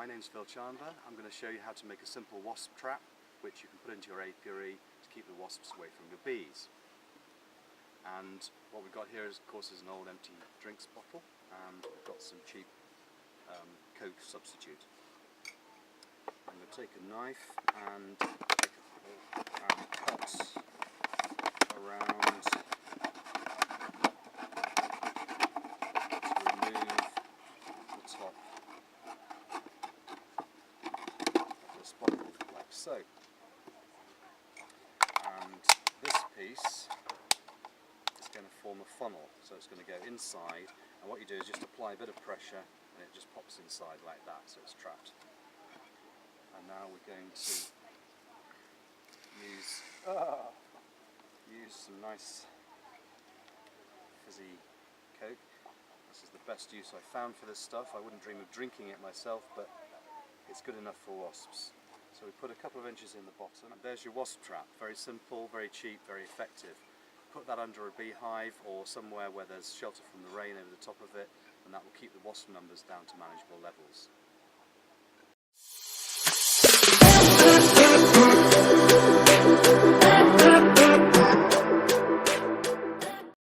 my name's Phil Chandler. I'm going to show you how to make a simple wasp trap which you can put into your apiary to keep the wasps away from your bees. And what we've got here is, of course, is an old empty drinks bottle, and we've got some cheap Coke substitute. I'm going to take a knife and cut around to remove the top of this bottle, like so. And this piece is going to form a funnel, so it's going to go inside, and what you do is just apply a bit of pressure and it just pops inside like that, so it's trapped. And now we're going to use some nice fizzy Coke. This is the best use I've found for this stuff. I wouldn't dream of drinking it myself, but it's good enough for wasps. So we put a couple of inches in the bottom. And there's your wasp trap. Very simple, very cheap, very effective. Put that under a beehive or somewhere where there's shelter from the rain over the top of it, and that will keep the wasp numbers down to manageable levels.